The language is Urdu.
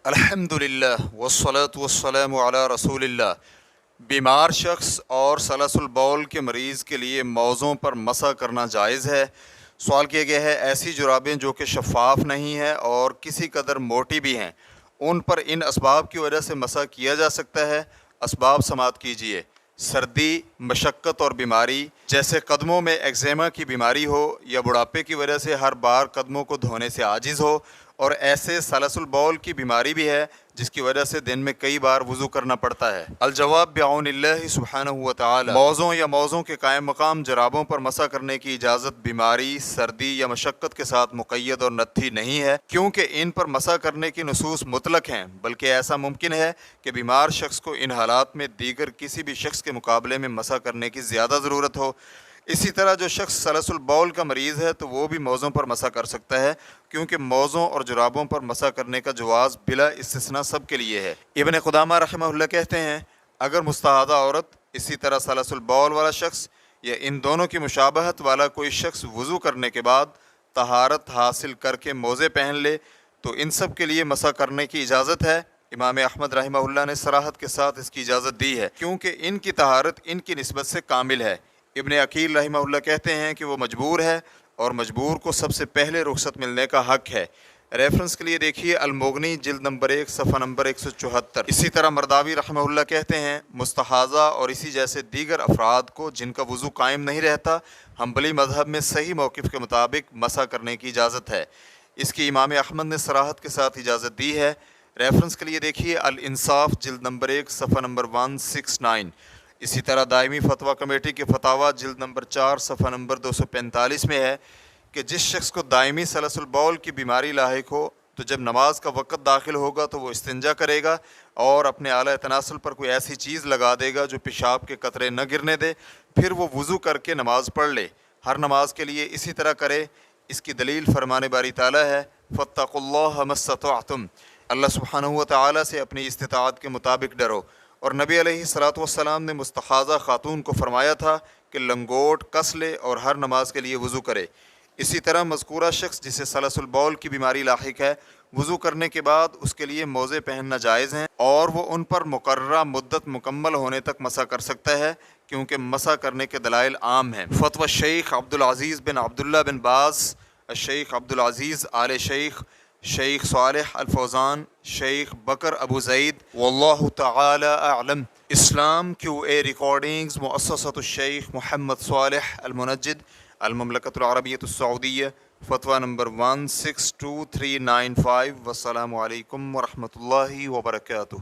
الحمدللہ والصلاة والسلام علی رسول اللہ۔ بیمار شخص اور سلس البول کے مریض کے لیے موزوں پر مسح کرنا جائز ہے۔ سوال کیا گیا ہے ایسی جرابیں جو کہ شفاف نہیں ہیں اور کسی قدر موٹی بھی ہیں، ان پر ان اسباب کی وجہ سے مسح کیا جا سکتا ہے؟ اسباب سماعت کیجیے۔ سردی، مشقت اور بیماری، جیسے قدموں میں ایگزیما کی بیماری ہو یا بڑھاپے کی وجہ سے ہر بار قدموں کو دھونے سے عاجز ہو، اور ایسے سلس البول کی بیماری بھی ہے جس کی وجہ سے دن میں کئی بار وضو کرنا پڑتا ہے۔ الجواب بعون اللہ سبحانہ و تعالی۔ موزوں یا موزوں کے قائم مقام جرابوں پر مسح کرنے کی اجازت بیماری، سردی یا مشقت کے ساتھ مقید اور نتھی نہیں ہے، کیونکہ ان پر مسح کرنے کی نصوص مطلق ہیں، بلکہ ایسا ممکن ہے کہ بیمار شخص کو ان حالات میں دیگر کسی بھی شخص کے مقابلے میں مسح کرنے کی زیادہ ضرورت ہو۔ اسی طرح جو شخص سلس البول کا مریض ہے تو وہ بھی موزوں پر مسح کر سکتا ہے، کیونکہ موزوں اور جرابوں پر مسح کرنے کا جواز بلا استثناء سب کے لیے ہے۔ ابن قدامہ رحمہ اللہ کہتے ہیں اگر مستحاضہ عورت، اسی طرح سلس البول والا شخص یا ان دونوں کی مشابہت والا کوئی شخص وضو کرنے کے بعد طہارت حاصل کر کے موزے پہن لے تو ان سب کے لیے مسح کرنے کی اجازت ہے۔ امام احمد رحمہ اللہ نے صراحت کے ساتھ اس کی اجازت دی ہے، کیونکہ ان کی طہارت ان کی نسبت سے کامل ہے۔ ابن عقیل رحمہ اللہ کہتے ہیں کہ وہ مجبور ہے اور مجبور کو سب سے پہلے رخصت ملنے کا حق ہے۔ ریفرنس کے لیے دیکھیے المغنی جلد نمبر 1 صفحہ نمبر 174۔ اسی طرح مرداوی رحمہ اللہ کہتے ہیں مستحاضہ اور اسی جیسے دیگر افراد کو جن کا وضو قائم نہیں رہتا، حنبلی مذہب میں صحیح موقف کے مطابق مسح کرنے کی اجازت ہے۔ اس کی امام احمد نے صراحت کے ساتھ اجازت دی ہے۔ ریفرنس کے لیے دیکھیے الانصاف جلد نمبر 1 صفحہ نمبر 169۔ اسی طرح دائمی فتویٰ کمیٹی کے فتاویٰ جلد نمبر 4 صفحہ نمبر 245 میں ہے کہ جس شخص کو دائمی سلس البول کی بیماری لاحق ہو تو جب نماز کا وقت داخل ہوگا تو وہ استنجا کرے گا اور اپنے اعلیٰ تناسل پر کوئی ایسی چیز لگا دے گا جو پیشاب کے قطرے نہ گرنے دے، پھر وہ وضو کر کے نماز پڑھ لے۔ ہر نماز کے لیے اسی طرح کرے۔ اس کی دلیل فرمان باری تعالیٰ ہے فاتقوا اللہ ما استطعتم، اللہ سبحانہ و تعالیٰ سے اپنی استطاعت کے مطابق ڈرو۔ اور نبی علیہ الصلاۃ والسلام نے مستحاضہ خاتون کو فرمایا تھا کہ لنگوٹ کس لے اور ہر نماز کے لیے وضو کرے۔ اسی طرح مذکورہ شخص جسے سلس البول کی بیماری لاحق ہے، وضو کرنے کے بعد اس کے لیے موزے پہننا جائز ہیں اور وہ ان پر مقررہ مدت مکمل ہونے تک مسح کر سکتا ہے، کیونکہ مسح کرنے کے دلائل عام ہیں۔ فتویٰ شیخ عبدالعزیز بن عبداللہ بن باز، الشیخ عبدالعزیز آل شیخ، شیخ صالح الفوزان، شیخ بکر ابو زید، واللہ تعالی اعلم۔ اسلام کیو اے ریکارڈنگز، مؤسسۃ الشیخ محمد صالح المنجد، المملکۃ العربیۃ السعودیہ، فتویٰ نمبر 162395۔ والسلام علیکم ورحمۃ اللہ وبرکاتہ۔